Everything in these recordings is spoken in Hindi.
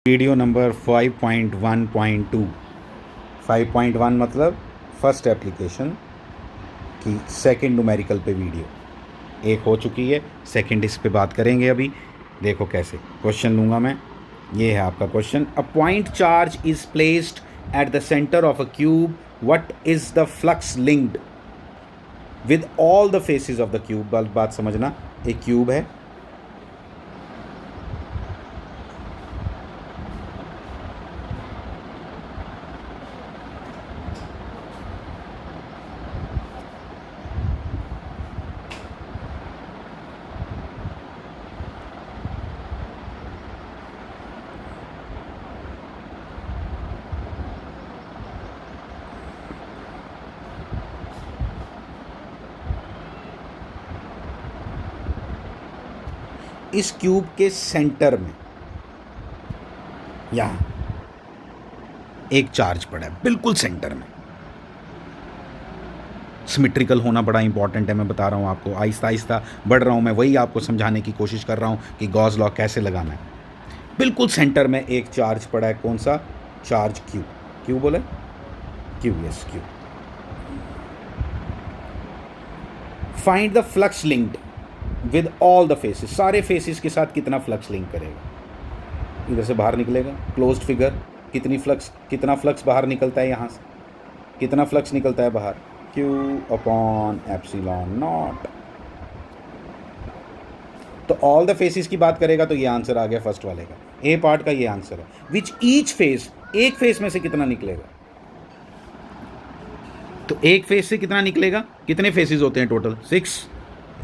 वीडियो नंबर 5.1.2 5.1 मतलब फर्स्ट एप्लीकेशन की सेकंड न्यूमेरिकल पे वीडियो एक हो चुकी है, सेकंड इस पे बात करेंगे अभी। देखो कैसे क्वेश्चन लूँगा मैं। ये है आपका question. A point charge is placed at the centre of a cube, what is the flux linked with all the faces of the cube. बात समझना, एक क्यूब है, इस क्यूब के सेंटर में यहाँ एक चार्ज पड़ा है, बिल्कुल सेंटर में। सिमेट्रिकल होना बड़ा इंपॉर्टेंट है, मैं बता रहा हूँ आपको, आहिस्ता आहिस्ता बढ़ रहा हूँ मैं, वही आपको समझाने की कोशिश कर रहा हूँ कि गॉस लॉ कैसे लगाना है। बिल्कुल सेंटर में एक चार्ज पड़ा है, कौन सा चार्ज? क्यू। क्यू बोले? Q, yes Q. Find the flux linked with all the faces, सारे फेसेस के साथ कितना फ्लक्स लिंक करेगा। इधर से बाहर निकलेगा क्लोज्ड फिगर, कितना फ्लक्स बाहर निकलता है, यहाँ से कितना फ्लक्स निकलता है बाहर, Q अपॉन एप्सिलॉन नॉट। तो ऑल द फेसेस की बात करेगा तो ये आंसर आ गया फर्स्ट वाले का, ए पार्ट का ये आंसर है। विच ईच फेस, एक फेस में से कितना निकलेगा, तो एक फेस से कितना निकलेगा, कितने फेसेस होते हैं टोटल? 6,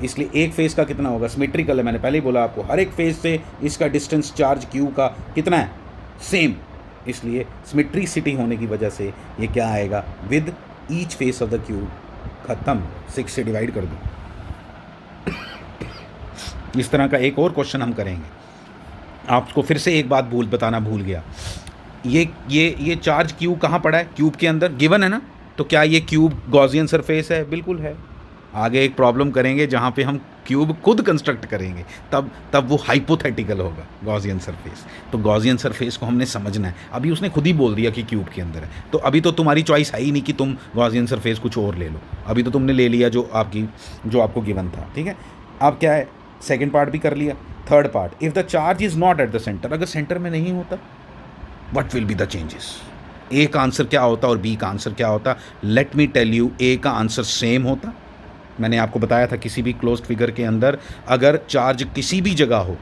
इसलिए एक फेस का कितना होगा, सिमेट्रिकल है, मैंने पहले ही बोला आपको, हर एक फेस से इसका डिस्टेंस चार्ज Q का कितना है, सेम, इसलिए सिमेट्रिसिटी होने की वजह से ये क्या आएगा, with each face of the cube. खत्म, 6 से डिवाइड कर दो। इस तरह का एक और क्वेश्चन हम करेंगे। आपको फिर से एक बात बताना भूल गया, ये चार्ज क्यूब कहाँ पड़ा है, क्यूब के अंदर गिवन है ना, तो क्या ये क्यूब गॉसियन सरफेस है? बिल्कुल है। आगे एक प्रॉब्लम करेंगे जहाँ पे हम क्यूब खुद कंस्ट्रक्ट करेंगे, तब वो हाइपोथेटिकल होगा गॉसियन सरफेस। तो गॉसियन सरफेस को हमने समझना है। अभी उसने खुद ही बोल दिया कि क्यूब के अंदर है, तो अभी तो तुम्हारी चॉइस है ही नहीं कि तुम गॉसियन सरफेस कुछ और ले लो, अभी तो तुमने ले लिया जो आपको गिवन था, ठीक है। अब क्या है, सेकेंड पार्ट भी कर लिया। Third part, if the charge is not at the center, अगर सेंटर में नहीं होता, what will be the changes. A का आंसर क्या होता और बी का आंसर क्या होता? लेट मी टेल यू, ए का आंसर सेम होता। मैंने आपको बताया था किसी भी क्लोज्ड फिगर के अंदर अगर चार्ज किसी भी जगह हो,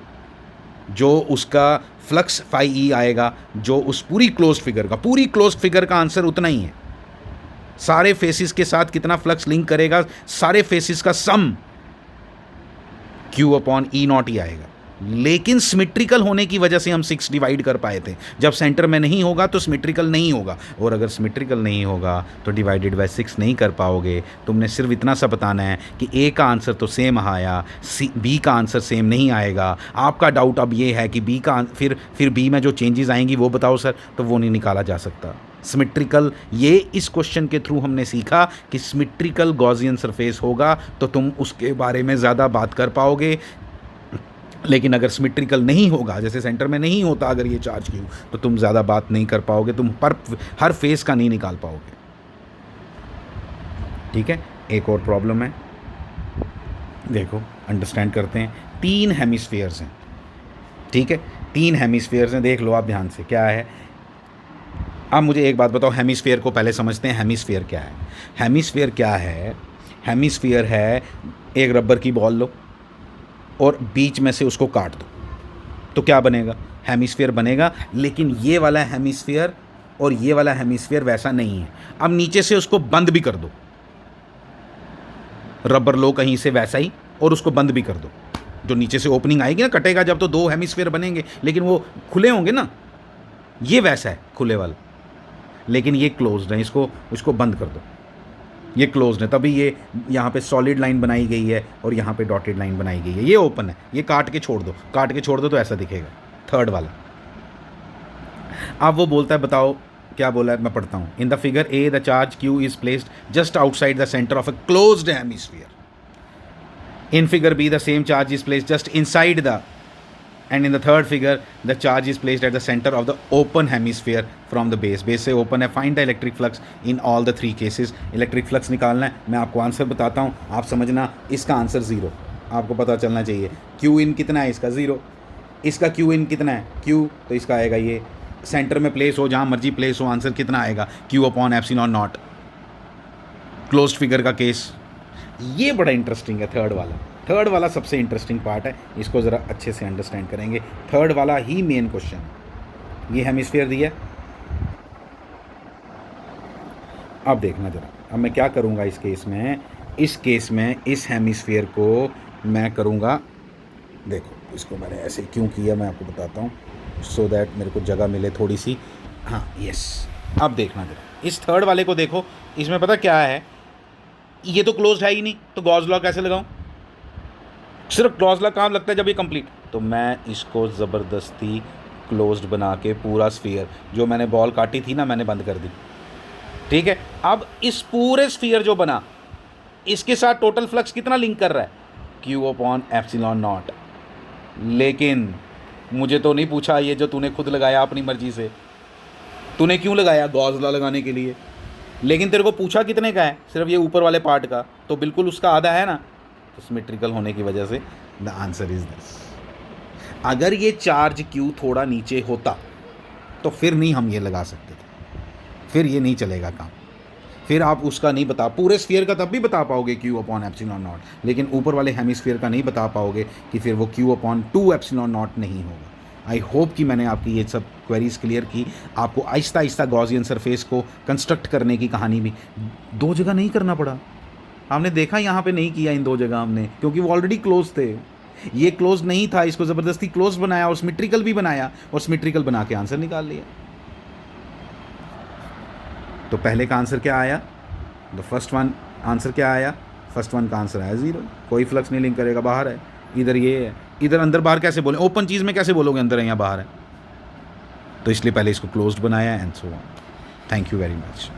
जो उसका फ्लक्स फाई ई आएगा, जो उस पूरी क्लोज्ड फिगर का आंसर उतना ही है। सारे फेसिस के साथ कितना फ्लक्स लिंक करेगा, सारे फेसिस का सम Q अपॉन ई नॉट ही आएगा। लेकिन सिमेट्रिकल होने की वजह से हम 6 डिवाइड कर पाए थे। जब सेंटर में नहीं होगा तो सिमेट्रिकल नहीं होगा, और अगर सिमेट्रिकल नहीं होगा तो डिवाइडेड बाय 6 नहीं कर पाओगे। तुमने सिर्फ इतना सा बताना है कि ए का आंसर तो सेम आया, बी का आंसर सेम नहीं आएगा। आपका डाउट अब ये है कि बी का फिर बी में जो चेंजेस आएंगी वो बताओ सर, तो वो नहीं निकाला जा सकता। सिमेट्रिकल, ये इस क्वेश्चन के थ्रू हमने सीखा कि सिमेट्रिकल गॉसियन सरफेस होगा तो तुम उसके बारे में ज़्यादा बात कर पाओगे। लेकिन अगर सिमेट्रिकल नहीं होगा, जैसे सेंटर में नहीं होता अगर ये चार्ज क्यू, तो तुम ज़्यादा बात नहीं कर पाओगे, तुम हर फेस का नहीं निकाल पाओगे, ठीक है। एक और प्रॉब्लम है, देखो अंडरस्टैंड करते हैं। 3 हेमिस्फीयर्स हैं, ठीक है, 3 हेमिस्फीयर्स हैं, देख लो आप ध्यान से क्या है। अब मुझे एक बात बताओ, हेमिस्फीयर को पहले समझते हैं। हेमिस्फीयर क्या है? हेमिस्फीयर क्या है? हेमिस्फीयर है, एक रबर की बॉल लो और बीच में से उसको काट दो, तो क्या बनेगा? हेमिस्फीयर बनेगा। लेकिन ये वाला हेमिस्फीयर और ये वाला हेमिस्फीयर वैसा नहीं है। अब नीचे से उसको बंद भी कर दो, रबर लो कहीं से वैसा ही, और उसको बंद भी कर दो। जो नीचे से ओपनिंग आएगी ना, कटेगा जब, तो 2 हेमिस्फीयर बनेंगे, लेकिन वो खुले होंगे ना। ये वैसा है खुले वाला, लेकिन ये क्लोज्ड है, इसको बंद कर दो, ये क्लोज्ड है, तभी ये यहाँ पे सॉलिड लाइन बनाई गई है और यहाँ पे डॉटेड लाइन बनाई गई है। ये ओपन है, ये काट के छोड़ दो तो ऐसा दिखेगा, थर्ड वाला। अब वो बोलता है, बताओ क्या बोला है, मैं पढ़ता हूँ। In the figure A the charge Q is placed just outside the centre of a closed hemisphere. In figure be the same charge is placed just inside the and in the third figure the charge is placed at the centre of the open hemisphere from the base से ओपन है। Find the electric flux in all the 3 cases. Electric flux निकालना है, मैं आपको आंसर बताता हूँ, आप समझना। इसका आंसर 0 आपको पता चलना चाहिए। क्यू इन कितना है, इसका 0। इसका क्यू इन कितना है, क्यू, तो इसका आएगा ये, सेंटर में प्लेस हो, जहाँ मर्जी प्लेस हो, आंसर कितना आएगा, Q upon epsilon not. Closed figure का केस ये बड़ा इंटरेस्टिंग है। थर्ड वाला सबसे इंटरेस्टिंग पार्ट है, इसको ज़रा अच्छे से अंडरस्टैंड करेंगे। थर्ड वाला ही मेन क्वेश्चन। ये हेमिस्फीयर दिया, अब देखना ज़रा, अब मैं क्या करूँगा इस केस में इस हेमिस्फीयर को मैं करूँगा, देखो इसको मैंने ऐसे क्यों किया मैं आपको बताता हूँ, सो दैट मेरे को जगह मिले थोड़ी सी। हाँ यस, अब देखना जरा इस थर्ड वाले को देखो, इसमें पता क्या है, ये तो क्लोज्ड है ही नहीं, तो गॉस लॉ कैसे लगाऊं? सिर्फ गॉस लॉ कहाँ लगता है, जब ये कंप्लीट, तो मैं इसको ज़बरदस्ती क्लोज्ड बना के पूरा स्फीयर, जो मैंने बॉल काटी थी ना, मैंने बंद कर दी। ठीक है, अब इस पूरे स्फीयर जो बना, इसके साथ टोटल फ्लक्स कितना लिंक कर रहा है, क्यू अपॉन एप्सिलॉन नॉट। लेकिन मुझे तो नहीं पूछा, ये जो तूने खुद लगाया अपनी मर्जी से, तूने क्यों लगाया, गॉस लॉ लगाने के लिए। लेकिन तेरे को पूछा कितने का है, सिर्फ ये ऊपर वाले पार्ट का, तो बिल्कुल उसका आधा है ना, तो सिमेट्रिकल होने की वजह से द आंसर इज दिस। अगर ये चार्ज क्यू थोड़ा नीचे होता तो फिर नहीं हम ये लगा सकते थे, फिर ये नहीं चलेगा काम, फिर आप उसका नहीं बता, पूरे स्फीयर का तब भी बता पाओगे क्यू अपॉन एप्सिलॉन नॉट, लेकिन ऊपर वाले हेमिस्फीयर का नहीं बता पाओगे कि फिर वो क्यू अपॉन 2 एप्सिलॉन नॉट नहीं होगा। आई होप कि मैंने आपकी ये सब क्वेरीज क्लियर की, आपको आहिस्ता आहिस्ता गॉसियन सरफेस को कंस्ट्रक्ट करने की कहानी भी 2 जगह नहीं करना पड़ा। हमने देखा यहाँ पे नहीं किया इन 2 जगह हमने, क्योंकि वो ऑलरेडी क्लोज थे, ये क्लोज नहीं था, इसको ज़बरदस्ती क्लोज बनाया और सिमेट्रिकल भी बनाया, और सिमेट्रिकल बना के आंसर निकाल लिया। तो पहले का आंसर क्या आया, द फर्स्ट वन आंसर क्या आया, फर्स्ट वन का आंसर आया 0, कोई फ्लक्स नहीं लिंक करेगा, बाहर है। इधर ये है, इधर अंदर बाहर कैसे बोले, ओपन चीज़ में कैसे बोलोगे अंदर है या बाहर है, तो इसलिए पहले इसको क्लोज्ड बनाया and so on. Thank you very much.